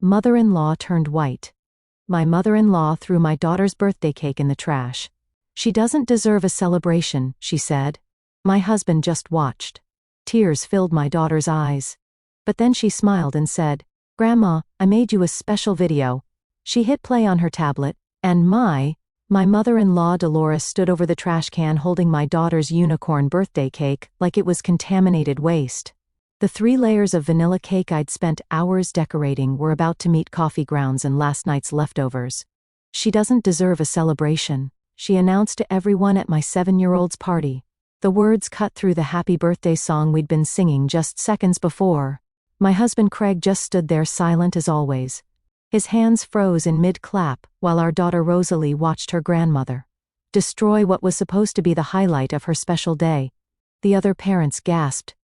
Mother-in-law turned white. My mother-in-law threw my daughter's birthday cake in the trash. She doesn't deserve a celebration, she said. My husband just watched. Tears filled my daughter's eyes. But then she smiled and said, "Grandma, I made you a special video." She hit play on her tablet, and my mother-in-law Dolores stood over the trash can holding my daughter's unicorn birthday cake like it was contaminated waste. The 3 layers of vanilla cake I'd spent hours decorating were about to meet coffee grounds and last night's leftovers. "She doesn't deserve a celebration," she announced to everyone at my 7-year-old's party. The words cut through the happy birthday song we'd been singing just seconds before. My husband Craig just stood there silent as always. His hands froze in mid-clap while our daughter Rosalie watched her grandmother destroy what was supposed to be the highlight of her special day. The other parents gasped.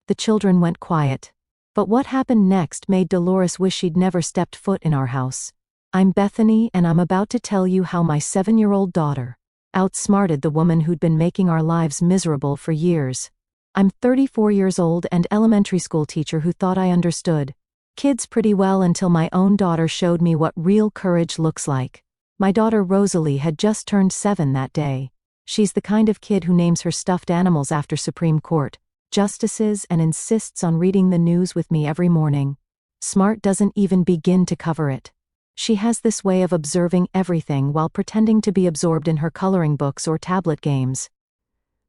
The children went quiet. But what happened next made Dolores wish she'd never stepped foot in our house. I'm Bethany, and I'm about to tell you how my 7-year-old daughter outsmarted the woman who'd been making our lives miserable for years. I'm 34 years old and elementary school teacher who thought I understood kids pretty well until my own daughter showed me what real courage looks like. My daughter Rosalie had just turned 7 that day. She's the kind of kid who names her stuffed animals after Supreme Court justices and insists on reading the news with me every morning. Smart doesn't even begin to cover it. She has this way of observing everything while pretending to be absorbed in her coloring books or tablet games.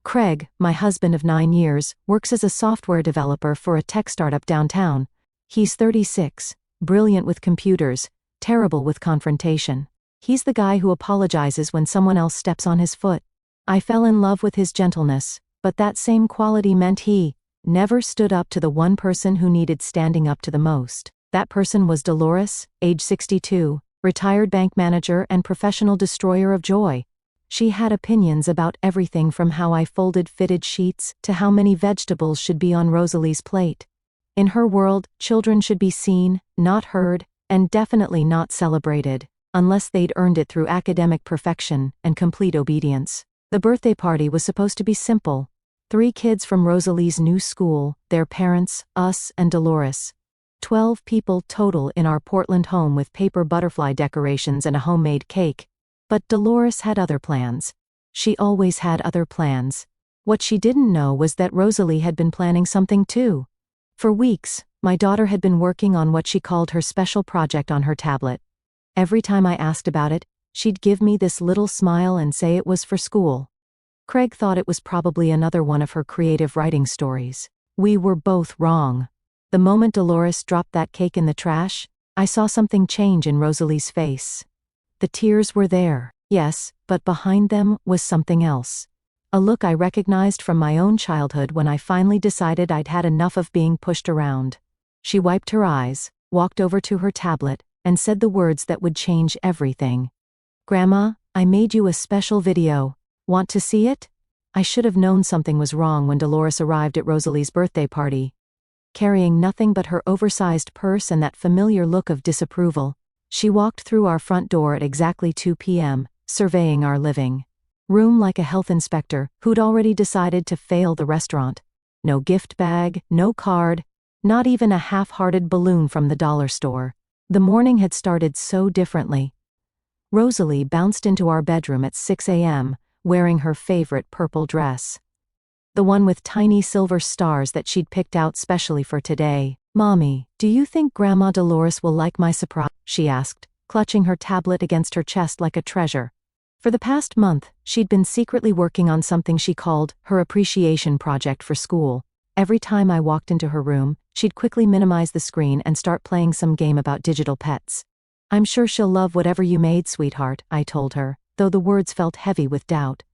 Craig, my husband of 9 years, works as a software developer for a tech startup downtown. He's 36, brilliant with computers, terrible with confrontation. He's the guy who apologizes when someone else steps on his foot. I fell in love with his gentleness, but that same quality meant he never stood up to the one person who needed standing up to the most. That person was Dolores, age 62, retired bank manager and professional destroyer of joy. She had opinions about everything from how I folded fitted sheets to how many vegetables should be on Rosalie's plate. In her world, children should be seen, not heard, and definitely not celebrated, unless they'd earned it through academic perfection and complete obedience. The birthday party was supposed to be simple. 3 kids from Rosalie's new school, their parents, us, and Dolores. 12 people total in our Portland home with paper butterfly decorations and a homemade cake. But Dolores had other plans. She always had other plans. What she didn't know was that Rosalie had been planning something too. For weeks, my daughter had been working on what she called her special project on her tablet. Every time I asked about it, she'd give me this little smile and say it was for school. Craig thought it was probably another one of her creative writing stories. We were both wrong. The moment Dolores dropped that cake in the trash, I saw something change in Rosalie's face. The tears were there, yes, but behind them was something else. A look I recognized from my own childhood when I finally decided I'd had enough of being pushed around. She wiped her eyes, walked over to her tablet, and said the words that would change everything. "Grandma, I made you a special video. Want to see it?" I should have known something was wrong when Dolores arrived at Rosalie's birthday party. Carrying nothing but her oversized purse and that familiar look of disapproval, she walked through our front door at exactly 2 p.m., surveying our living room like a health inspector who'd already decided to fail the restaurant. No gift bag, no card, not even a half-hearted balloon from the dollar store. The morning had started so differently. Rosalie bounced into our bedroom at 6 a.m., wearing her favorite purple dress. The one with tiny silver stars that she'd picked out specially for today. "Mommy, do you think Grandma Dolores will like my surprise?" she asked, clutching her tablet against her chest like a treasure. For the past month, she'd been secretly working on something she called her appreciation project for school. Every time I walked into her room, she'd quickly minimize the screen and start playing some game about digital pets. "I'm sure she'll love whatever you made, sweetheart," I told her, though the words felt heavy with doubt.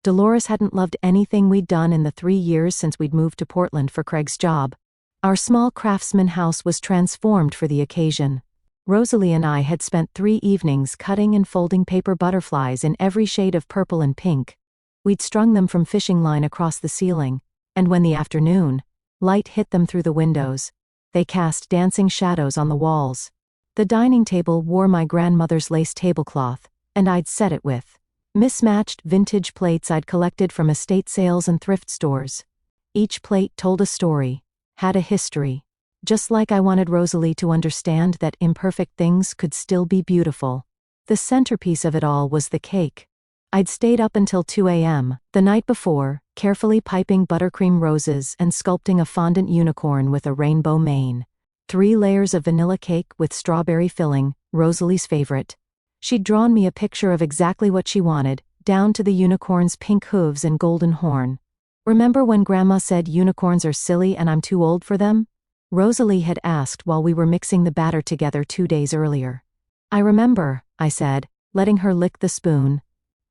Dolores hadn't loved anything we'd done in the 3 years since we'd moved to Portland for Craig's job. Our small craftsman house was transformed for the occasion. Rosalie and I had spent 3 evenings cutting and folding paper butterflies in every shade of purple and pink. We'd strung them from fishing line across the ceiling, and when the afternoon light hit them through the windows, they cast dancing shadows on the walls. The dining table wore my grandmother's lace tablecloth, and I'd set it with mismatched vintage plates I'd collected from estate sales and thrift stores. Each plate told a story, had a history. Just like I wanted Rosalie to understand that imperfect things could still be beautiful. The centerpiece of it all was the cake. I'd stayed up until 2 a.m. the night before, carefully piping buttercream roses and sculpting a fondant unicorn with a rainbow mane. 3 layers of vanilla cake with strawberry filling, Rosalie's favorite. She'd drawn me a picture of exactly what she wanted, down to the unicorn's pink hooves and golden horn. Remember when Grandma said unicorns are silly and I'm too old for them? Rosalie had asked while we were mixing the batter together 2 days earlier. I remember, I said, letting her lick the spoon.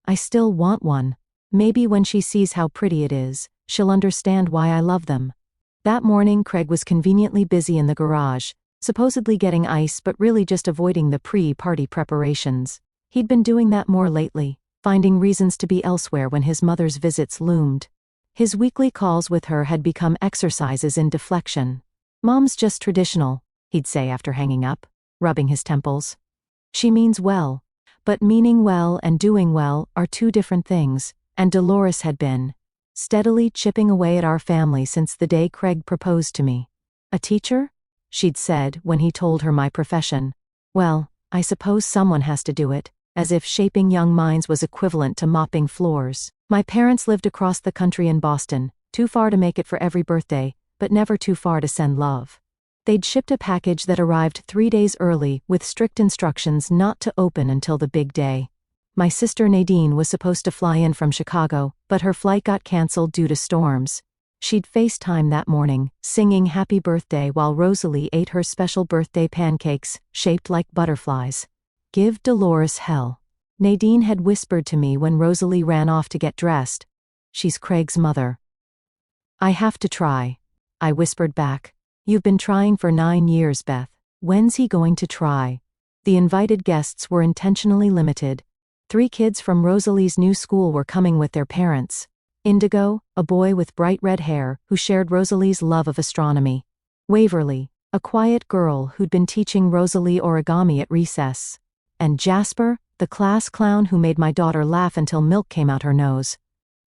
I still want one. Maybe when she sees how pretty it is, she'll understand why I love them. That morning Craig was conveniently busy in the garage, supposedly getting ice but really just avoiding the pre-party preparations. He'd been doing that more lately, finding reasons to be elsewhere when his mother's visits loomed. His weekly calls with her had become exercises in deflection. "Mom's just traditional," he'd say after hanging up, rubbing his temples. "She means well. But meaning well and doing well are 2 different things, and Dolores had been steadily chipping away at our family since the day Craig proposed to me. "A teacher?" she'd said when he told her my profession. "Well, I suppose someone has to do it," as if shaping young minds was equivalent to mopping floors. My parents lived across the country in Boston, too far to make it for every birthday, but never too far to send love. They'd shipped a package that arrived 3 days early with strict instructions not to open until the big day. My sister Nadine was supposed to fly in from Chicago, but her flight got canceled due to storms. She'd FaceTime that morning, singing happy birthday while Rosalie ate her special birthday pancakes, shaped like butterflies. "Give Dolores hell," Nadine had whispered to me when Rosalie ran off to get dressed. "She's Craig's mother." "I have to try," I whispered back. "You've been trying for 9 years, Beth. When's he going to try?" The invited guests were intentionally limited. 3 kids from Rosalie's new school were coming with their parents. Indigo, a boy with bright red hair, who shared Rosalie's love of astronomy. Waverly, a quiet girl who'd been teaching Rosalie origami at recess. And Jasper, the class clown who made my daughter laugh until milk came out her nose.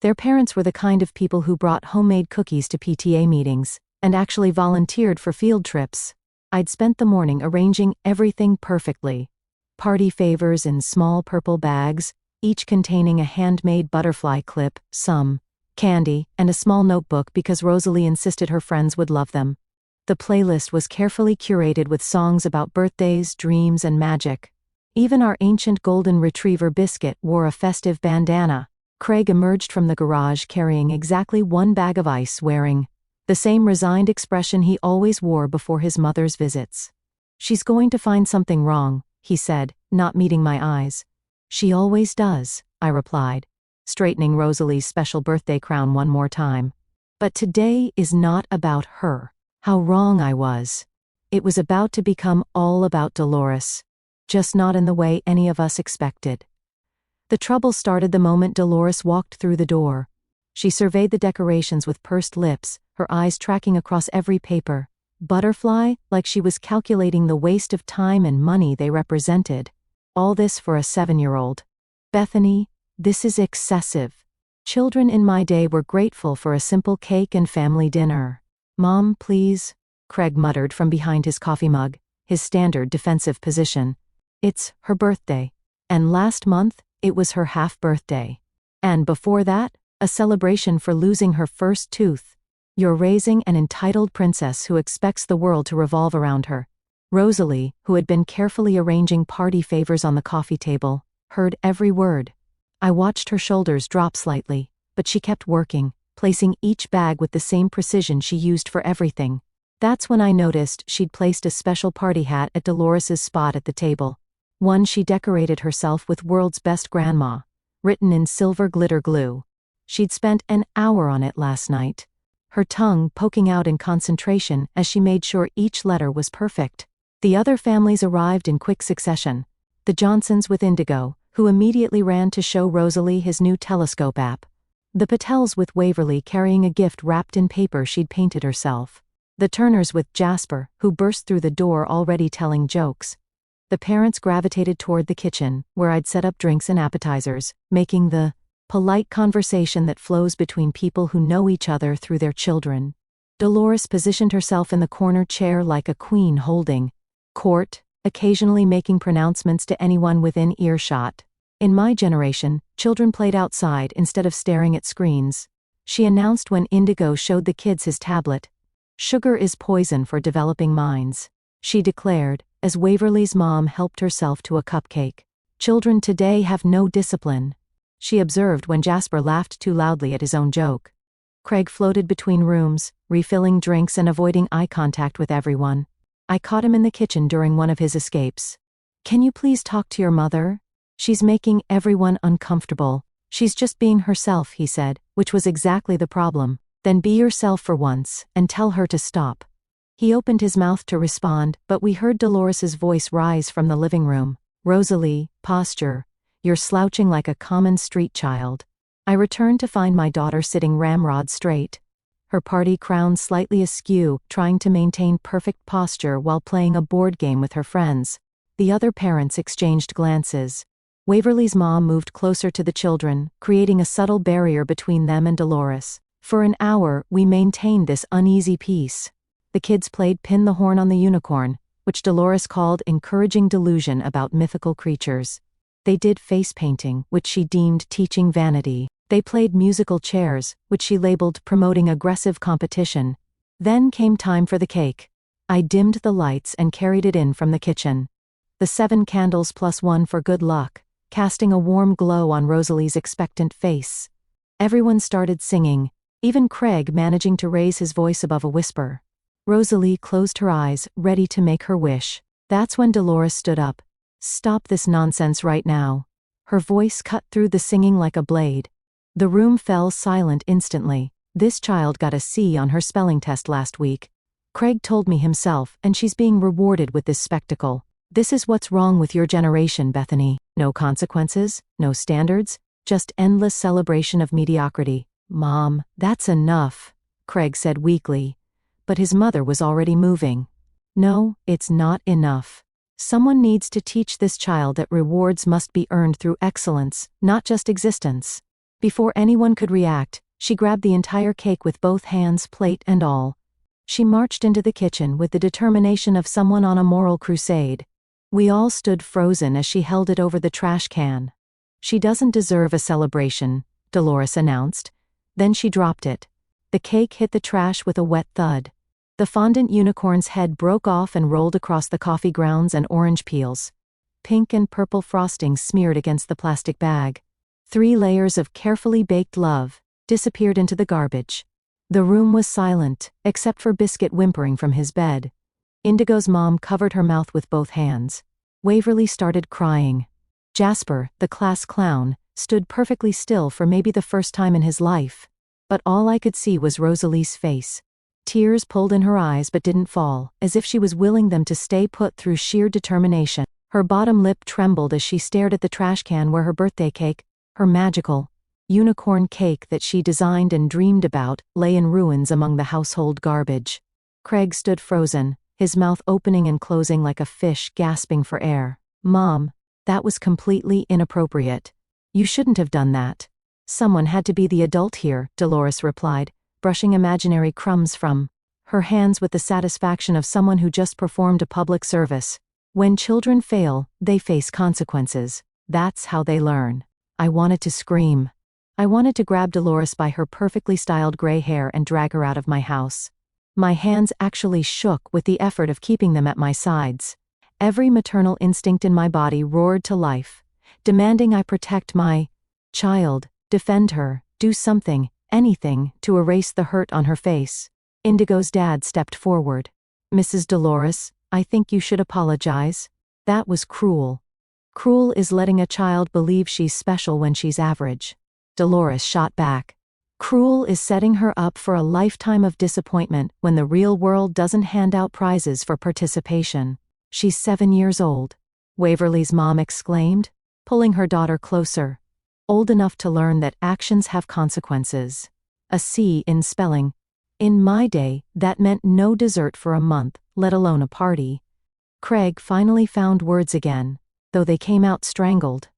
Their parents were the kind of people who brought homemade cookies to PTA meetings, and actually volunteered for field trips. I'd spent the morning arranging everything perfectly. Party favors in small purple bags, each containing a handmade butterfly clip, some candy, and a small notebook because Rosalie insisted her friends would love them. The playlist was carefully curated with songs about birthdays, dreams, and magic. Even our ancient golden retriever Biscuit wore a festive bandana. Craig emerged from the garage carrying exactly 1 bag of ice, wearing the same resigned expression he always wore before his mother's visits. "She's going to find something wrong," he said, not meeting my eyes. "She always does," I replied, straightening Rosalie's special birthday crown one more time. But today is not about her. How wrong I was. It was about to become all about Dolores. Just not in the way any of us expected. The trouble started the moment Dolores walked through the door. She surveyed the decorations with pursed lips, her eyes tracking across every paper. Butterfly, like she was calculating the waste of time and money they represented. All this for a 7-year-old. "Bethany, this is excessive. Children in my day were grateful for a simple cake and family dinner." "Mom, please," Craig muttered from behind his coffee mug, his standard defensive position. "It's her birthday. And last month, it was her half-birthday. And before that, a celebration for losing her first tooth. You're raising an entitled princess who expects the world to revolve around her." Rosalie, who had been carefully arranging party favors on the coffee table, heard every word. I watched her shoulders drop slightly, but she kept working, placing each bag with the same precision she used for everything. That's when I noticed she'd placed a special party hat at Dolores's spot at the table. One she decorated herself with "World's Best Grandma," written in silver glitter glue. She'd spent an hour on it last night, her tongue poking out in concentration as she made sure each letter was perfect. The other families arrived in quick succession. The Johnsons with Indigo, who immediately ran to show Rosalie his new telescope app. The Patels with Waverly carrying a gift wrapped in paper she'd painted herself. The Turners with Jasper, who burst through the door already telling jokes. The parents gravitated toward the kitchen, where I'd set up drinks and appetizers, making the polite conversation that flows between people who know each other through their children. Dolores positioned herself in the corner chair like a queen holding court, occasionally making pronouncements to anyone within earshot. In my generation, children played outside instead of staring at screens. She announced when Indigo showed the kids his tablet. Sugar is poison for developing minds, she declared, as Waverly's mom helped herself to a cupcake. Children today have no discipline, she observed when Jasper laughed too loudly at his own joke. Craig floated between rooms, refilling drinks and avoiding eye contact with everyone. I caught him in the kitchen during one of his escapes. Can you please talk to your mother? She's making everyone uncomfortable. She's just being herself, he said, which was exactly the problem. Then be yourself for once, and tell her to stop. He opened his mouth to respond, but we heard Dolores's voice rise from the living room. Rosalie, posture. You're slouching like a common street child. I returned to find my daughter sitting ramrod straight, her party crown slightly askew, trying to maintain perfect posture while playing a board game with her friends. The other parents exchanged glances. Waverly's mom moved closer to the children, creating a subtle barrier between them and Dolores. For an hour, we maintained this uneasy peace. The kids played Pin the Horn on the Unicorn, which Dolores called encouraging delusion about mythical creatures. They did face painting, which she deemed teaching vanity. They played musical chairs, which she labeled promoting aggressive competition. Then came time for the cake. I dimmed the lights and carried it in from the kitchen. The 7 candles plus 1 for good luck, casting a warm glow on Rosalie's expectant face. Everyone started singing, even Craig managing to raise his voice above a whisper. Rosalie closed her eyes, ready to make her wish. That's when Dolores stood up. Stop this nonsense right now. Her voice cut through the singing like a blade. The room fell silent instantly. This child got a C on her spelling test last week. Craig told me himself, and she's being rewarded with this spectacle. This is what's wrong with your generation, Bethany. No consequences, no standards, just endless celebration of mediocrity. Mom, that's enough, Craig said weakly. But his mother was already moving. No, it's not enough. Someone needs to teach this child that rewards must be earned through excellence, not just existence. Before anyone could react, she grabbed the entire cake with both hands, plate and all. She marched into the kitchen with the determination of someone on a moral crusade. We all stood frozen as she held it over the trash can. She doesn't deserve a celebration, Dolores announced. Then she dropped it. The cake hit the trash with a wet thud. The fondant unicorn's head broke off and rolled across the coffee grounds and orange peels. Pink and purple frosting smeared against the plastic bag. 3 layers of carefully baked love disappeared into the garbage. The room was silent, except for Biscuit whimpering from his bed. Indigo's mom covered her mouth with both hands. Waverly started crying. Jasper, the class clown, stood perfectly still for maybe the first time in his life. But all I could see was Rosalie's face. Tears pulled in her eyes but didn't fall, as if she was willing them to stay put through sheer determination. Her bottom lip trembled as she stared at the trash can where her birthday cake, her magical unicorn cake that she designed and dreamed about, lay in ruins among the household garbage. Craig stood frozen, his mouth opening and closing like a fish gasping for air. Mom, that was completely inappropriate. You shouldn't have done that. Someone had to be the adult here, Dolores replied, brushing imaginary crumbs from her hands with the satisfaction of someone who just performed a public service. When children fail, they face consequences. That's how they learn. I wanted to scream. I wanted to grab Dolores by her perfectly styled gray hair and drag her out of my house. My hands actually shook with the effort of keeping them at my sides. Every maternal instinct in my body roared to life, demanding I protect my child, defend her, do something, anything, to erase the hurt on her face. Indigo's dad stepped forward. Mrs. Dolores, I think you should apologize. That was cruel. Cruel is letting a child believe she's special when she's average. Dolores shot back. Cruel is setting her up for a lifetime of disappointment when the real world doesn't hand out prizes for participation. She's 7 years old, Waverly's mom exclaimed, pulling her daughter closer. Old enough to learn that actions have consequences. A C in spelling. In my day, that meant no dessert for a month, let alone a party. Craig finally found words again, though they came out strangled.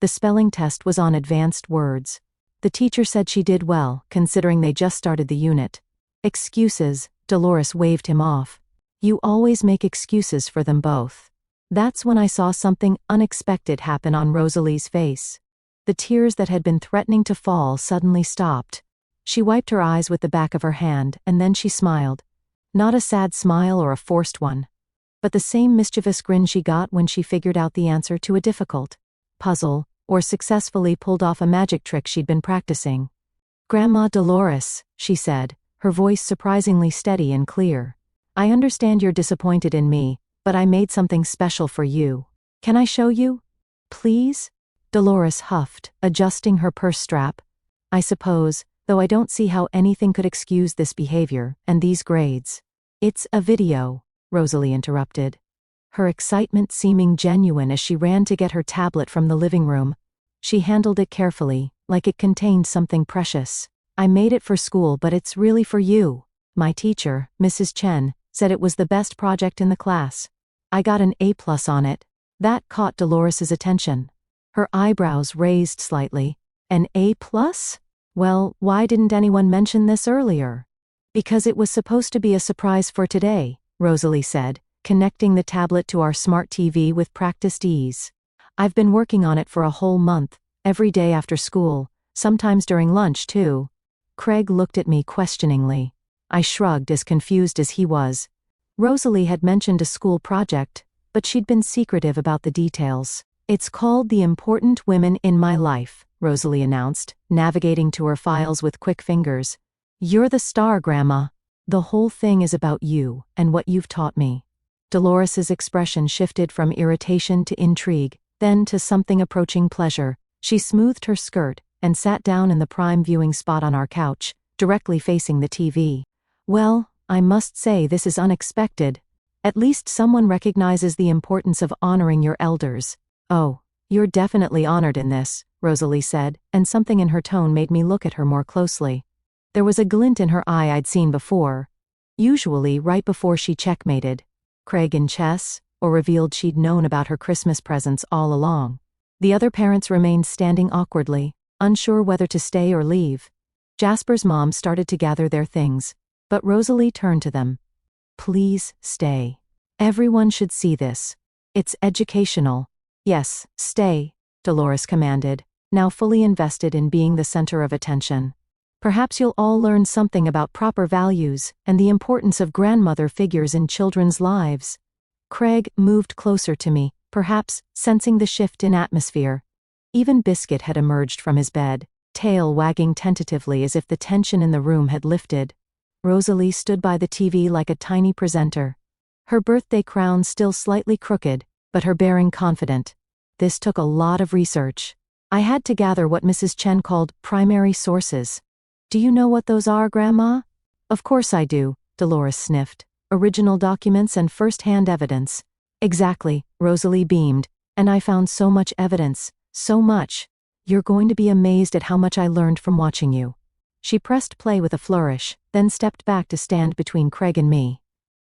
The spelling test was on advanced words. The teacher said she did well, considering they just started the unit. Excuses, Dolores waved him off. You always make excuses for them both. That's when I saw something unexpected happen on Rosalie's face. The tears that had been threatening to fall suddenly stopped. She wiped her eyes with the back of her hand, and then she smiled. Not a sad smile or a forced one, but the same mischievous grin she got when she figured out the answer to a difficult puzzle, or successfully pulled off a magic trick she'd been practicing. Grandma Dolores, she said, her voice surprisingly steady and clear. I understand you're disappointed in me, but I made something special for you. Can I show you? Please? Dolores huffed, adjusting her purse strap. I suppose, though I don't see how anything could excuse this behavior, and these grades. It's a video, Rosalie interrupted, her excitement seeming genuine as she ran to get her tablet from the living room. She handled it carefully, like it contained something precious. I made it for school, but it's really for you. My teacher, Mrs. Chen, said it was the best project in the class. I got an A+ on it. That caught Dolores's attention. Her eyebrows raised slightly. An A+? Well, why didn't anyone mention this earlier? Because it was supposed to be a surprise for today, Rosalie said, connecting the tablet to our smart TV with practiced ease. I've been working on it for a whole month, every day after school, sometimes during lunch too. Craig looked at me questioningly. I shrugged, as confused as he was. Rosalie had mentioned a school project, but she'd been secretive about the details. It's called The Important Women in My Life, Rosalie announced, navigating to her files with quick fingers. You're the star, Grandma. The whole thing is about you, and what you've taught me. Dolores's expression shifted from irritation to intrigue, then to something approaching pleasure. She smoothed her skirt, and sat down in the prime viewing spot on our couch, directly facing the TV. Well, I must say this is unexpected. At least someone recognizes the importance of honoring your elders. Oh, you're definitely honored in this, Rosalie said, and something in her tone made me look at her more closely. There was a glint in her eye I'd seen before, usually right before she checkmated Craig in chess, or revealed she'd known about her Christmas presents all along. The other parents remained standing awkwardly, unsure whether to stay or leave. Jasper's mom started to gather their things, but Rosalie turned to them. Please stay. Everyone should see this. It's educational. Yes, stay, Dolores commanded, now fully invested in being the center of attention. Perhaps you'll all learn something about proper values and the importance of grandmother figures in children's lives. Craig moved closer to me, perhaps sensing the shift in atmosphere. Even Biscuit had emerged from his bed, tail wagging tentatively as if the tension in the room had lifted. Rosalie stood by the TV like a tiny presenter. Her birthday crown still slightly crooked, but her bearing confident. This took a lot of research. I had to gather what Mrs. Chen called primary sources. Do you know what those are, Grandma? Of course I do, Dolores sniffed. Original documents and first-hand evidence. Exactly, Rosalie beamed. And I found so much evidence, so much. You're going to be amazed at how much I learned from watching you. She pressed play with a flourish, then stepped back to stand between Craig and me.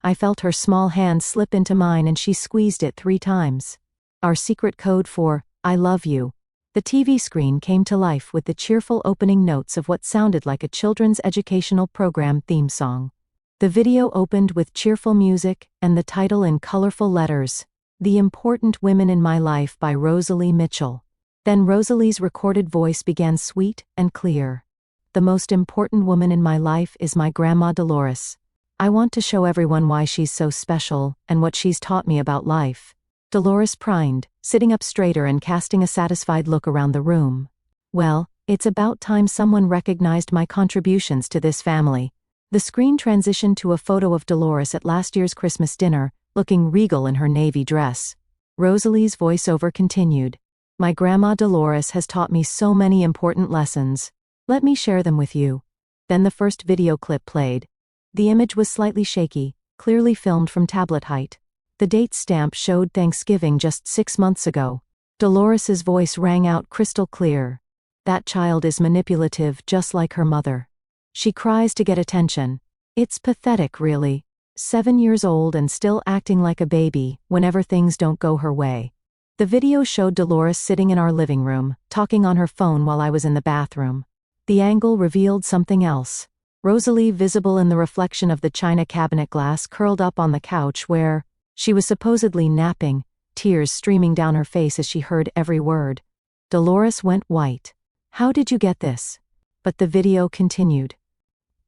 I felt her small hand slip into mine and she squeezed it 3 times. Our secret code for, I love you. The TV screen came to life with the cheerful opening notes of what sounded like a children's educational program theme song. The video opened with cheerful music and the title in colorful letters, The Important Women in My Life by Rosalie Mitchell. Then Rosalie's recorded voice began sweet and clear. The most important woman in my life is my Grandma Dolores. I want to show everyone why she's so special and what she's taught me about life. Dolores prined, sitting up straighter and casting a satisfied look around the room. Well, it's about time someone recognized my contributions to this family. The screen transitioned to a photo of Dolores at last year's Christmas dinner, looking regal in her navy dress. Rosalie's voiceover continued. My Grandma Dolores has taught me so many important lessons. Let me share them with you. Then the first video clip played. The image was slightly shaky, clearly filmed from tablet height. The date stamp showed Thanksgiving just 6 months ago. Dolores's voice rang out crystal clear. That child is manipulative just like her mother. She cries to get attention. It's pathetic, really. 7 years old and still acting like a baby whenever things don't go her way. The video showed Dolores sitting in our living room, talking on her phone while I was in the bathroom. The angle revealed something else. Rosalie, visible in the reflection of the china cabinet glass, curled up on the couch where she was supposedly napping, tears streaming down her face as she heard every word. Dolores went white. "How did you get this?" But the video continued.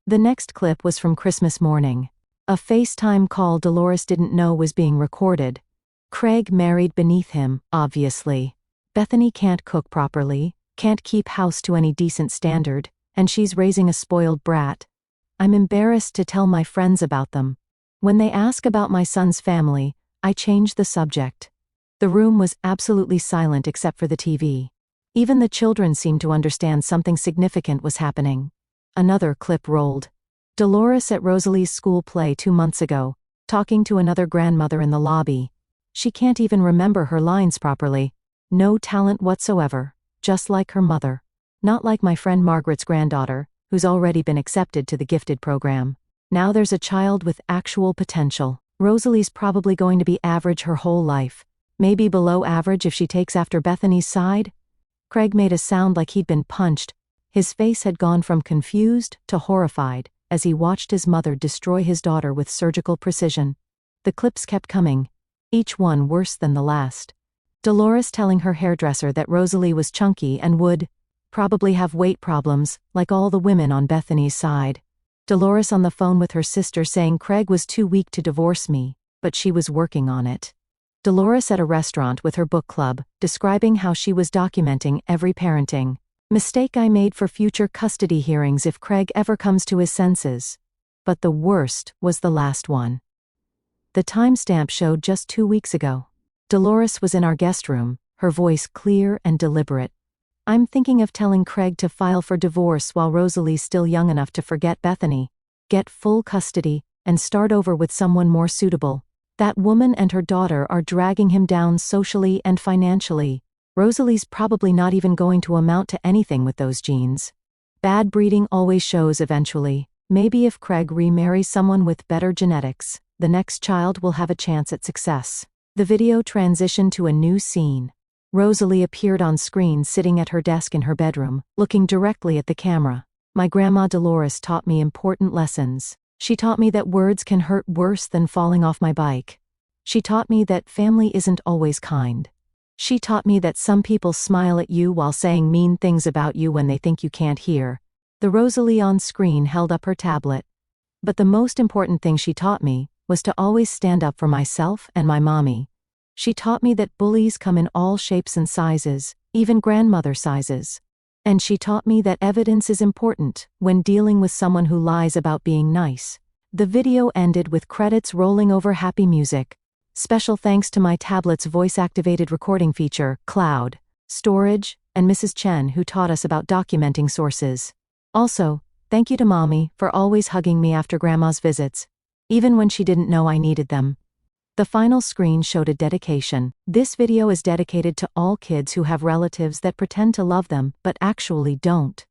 The next clip was from Christmas morning. A FaceTime call Dolores didn't know was being recorded. Craig married beneath him, obviously. Bethany can't cook properly, can't keep house to any decent standard, and she's raising a spoiled brat. I'm embarrassed to tell my friends about them. When they ask about my son's family, I change the subject. The room was absolutely silent except for the TV. Even the children seemed to understand something significant was happening. Another clip rolled. Dolores at Rosalie's school play 2 months ago, talking to another grandmother in the lobby. She can't even remember her lines properly. No talent whatsoever, just like her mother. Not like my friend Margaret's granddaughter, who's already been accepted to the gifted program. Now there's a child with actual potential. Rosalie's probably going to be average her whole life. Maybe below average if she takes after Bethany's side? Craig made a sound like he'd been punched. His face had gone from confused to horrified as he watched his mother destroy his daughter with surgical precision. The clips kept coming, each one worse than the last. Dolores telling her hairdresser that Rosalie was chunky and would probably have weight problems, like all the women on Bethany's side. Dolores on the phone with her sister saying Craig was too weak to divorce me, but she was working on it. Dolores at a restaurant with her book club, describing how she was documenting every parenting mistake I made for future custody hearings if Craig ever comes to his senses. But the worst was the last one. The timestamp showed just 2 weeks ago. Dolores was in our guest room, her voice clear and deliberate. I'm thinking of telling Craig to file for divorce while Rosalie's still young enough to forget Bethany, get full custody, and start over with someone more suitable. That woman and her daughter are dragging him down socially and financially. Rosalie's probably not even going to amount to anything with those genes. Bad breeding always shows eventually. Maybe if Craig remarries someone with better genetics, the next child will have a chance at success. The video transitioned to a new scene. Rosalie appeared on screen sitting at her desk in her bedroom, looking directly at the camera. My grandma Dolores taught me important lessons. She taught me that words can hurt worse than falling off my bike. She taught me that family isn't always kind. She taught me that some people smile at you while saying mean things about you when they think you can't hear. The Rosalie on screen held up her tablet. But the most important thing she taught me was to always stand up for myself and my mommy. She taught me that bullies come in all shapes and sizes, even grandmother sizes. And she taught me that evidence is important when dealing with someone who lies about being nice. The video ended with credits rolling over happy music. Special thanks to my tablet's voice-activated recording feature, Cloud Storage, and Mrs. Chen who taught us about documenting sources. Also, thank you to Mommy for always hugging me after Grandma's visits, even when she didn't know I needed them. The final screen showed a dedication. This video is dedicated to all kids who have relatives that pretend to love them but actually don't.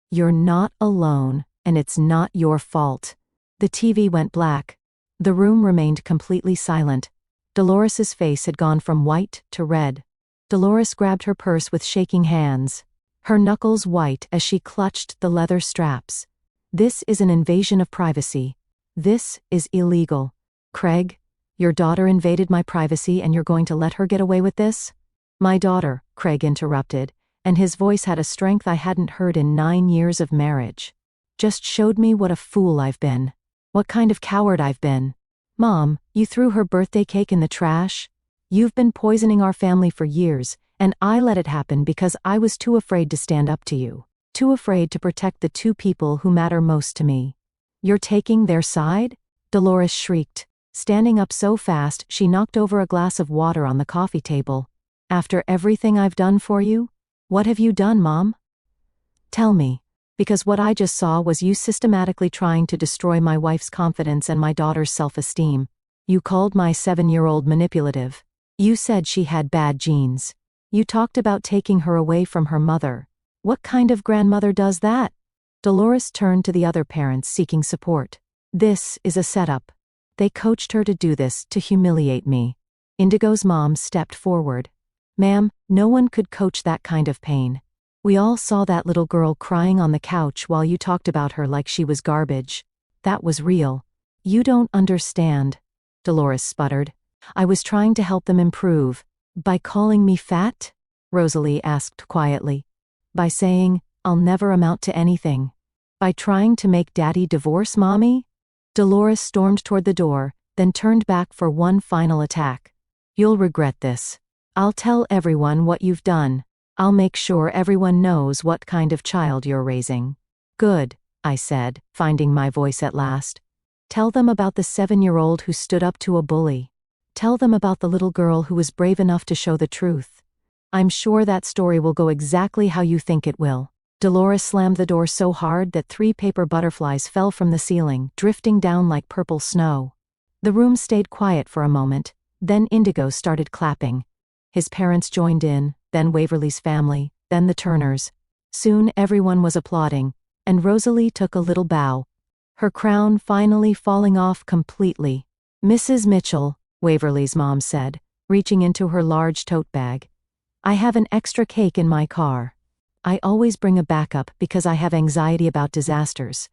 You're not alone, and it's not your fault. The TV went black. The room remained completely silent. Dolores's face had gone from white to red. Dolores grabbed her purse with shaking hands, her knuckles white as she clutched the leather straps. This is an invasion of privacy. This is illegal. Craig, your daughter invaded my privacy and you're going to let her get away with this? My daughter, Craig interrupted, and his voice had a strength I hadn't heard in 9 years of marriage. Just showed me what a fool I've been. What kind of coward I've been. Mom, you threw her birthday cake in the trash? You've been poisoning our family for years, and I let it happen because I was too afraid to stand up to you. Too afraid to protect the 2 people who matter most to me. You're taking their side? Dolores shrieked, standing up so fast she knocked over a glass of water on the coffee table. After everything I've done for you? What have you done, Mom? Tell me. Because what I just saw was you systematically trying to destroy my wife's confidence and my daughter's self-esteem. You called my 7-year-old manipulative. You said she had bad genes. You talked about taking her away from her mother. What kind of grandmother does that? Dolores turned to the other parents seeking support. This is a setup. They coached her to do this to humiliate me. Indigo's mom stepped forward. Ma'am, no one could coach that kind of pain. We all saw that little girl crying on the couch while you talked about her like she was garbage. That was real. You don't understand, Dolores sputtered. I was trying to help them improve. By calling me fat? Rosalie asked quietly. By saying, I'll never amount to anything. By trying to make Daddy divorce Mommy? Dolores stormed toward the door, then turned back for one final attack. You'll regret this. I'll tell everyone what you've done. I'll make sure everyone knows what kind of child you're raising. Good, I said, finding my voice at last. Tell them about the 7-year-old who stood up to a bully. Tell them about the little girl who was brave enough to show the truth. I'm sure that story will go exactly how you think it will. Dolores slammed the door so hard that 3 paper butterflies fell from the ceiling, drifting down like purple snow. The room stayed quiet for a moment, then Indigo started clapping. His parents joined in, then Waverly's family, then the Turners. Soon everyone was applauding, and Rosalie took a little bow, her crown finally falling off completely. Mrs. Mitchell, Waverly's mom said, reaching into her large tote bag. I have an extra cake in my car. I always bring a backup because I have anxiety about disasters.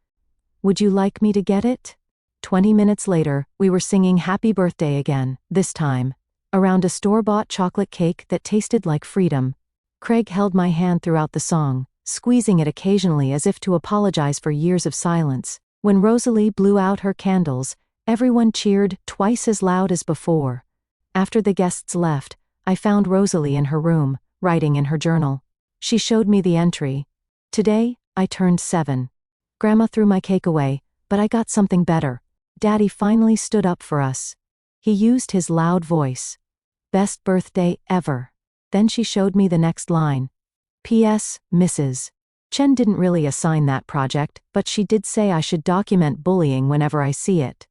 Would you like me to get it? 20 minutes later, we were singing Happy Birthday again, this time around a store-bought chocolate cake that tasted like freedom. Craig held my hand throughout the song, squeezing it occasionally as if to apologize for years of silence. When Rosalie blew out her candles, everyone cheered twice as loud as before. After the guests left, I found Rosalie in her room, writing in her journal. She showed me the entry. Today, I turned 7. Grandma threw my cake away, but I got something better. Daddy finally stood up for us. He used his loud voice. Best birthday ever. Then she showed me the next line. P.S. Mrs. Chen didn't really assign that project, but she did say I should document bullying whenever I see it.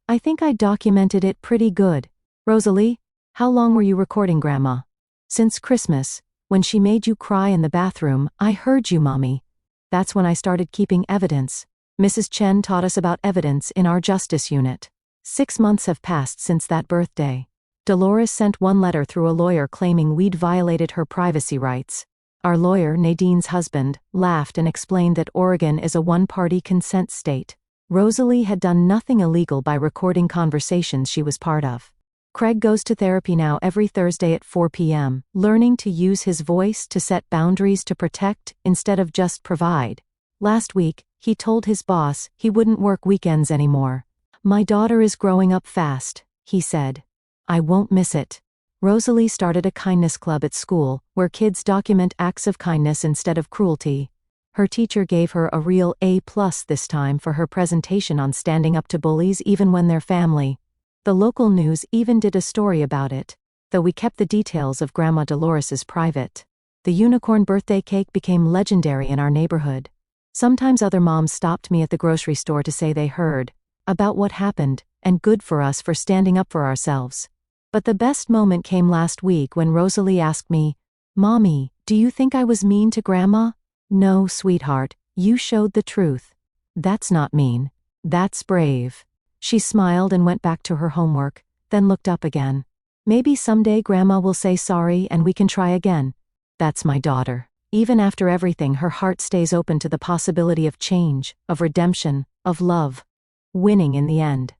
I think I documented it pretty good. Rosalie, how long were you recording Grandma? Since Christmas, when she made you cry in the bathroom. I heard you, Mommy. That's when I started keeping evidence. Mrs. Chen taught us about evidence in our justice unit. 6 months have passed since that birthday. Dolores sent one letter through a lawyer claiming we'd violated her privacy rights. Our lawyer, Nadine's husband, laughed and explained that Oregon is a one-party consent state. Rosalie had done nothing illegal by recording conversations she was part of. Craig goes to therapy now every Thursday at 4 p.m., learning to use his voice to set boundaries to protect instead of just provide. Last week, he told his boss he wouldn't work weekends anymore. My daughter is growing up fast, he said. I won't miss it. Rosalie started a kindness club at school, where kids document acts of kindness instead of cruelty. Her teacher gave her a real A+ this time for her presentation on standing up to bullies even when they're family. The local news even did a story about it, though we kept the details of Grandma Dolores's private. The unicorn birthday cake became legendary in our neighborhood. Sometimes other moms stopped me at the grocery store to say they heard about what happened, and good for us for standing up for ourselves. But the best moment came last week when Rosalie asked me, Mommy, do you think I was mean to Grandma? No, sweetheart, you showed the truth. That's not mean. That's brave. She smiled and went back to her homework, then looked up again. Maybe someday Grandma will say sorry and we can try again. That's my daughter. Even after everything, her heart stays open to the possibility of change, of redemption, of love. Winning in the end.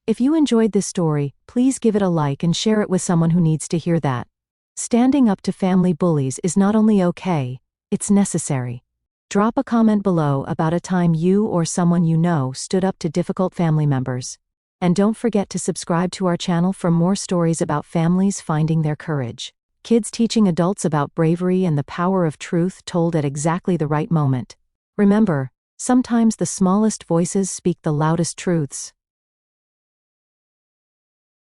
If you enjoyed this story, please give it a like and share it with someone who needs to hear that. Standing up to family bullies is not only okay, it's necessary. Drop a comment below about a time you or someone you know stood up to difficult family members. And don't forget to subscribe to our channel for more stories about families finding their courage. Kids teaching adults about bravery and the power of truth told at exactly the right moment. Remember, sometimes the smallest voices speak the loudest truths.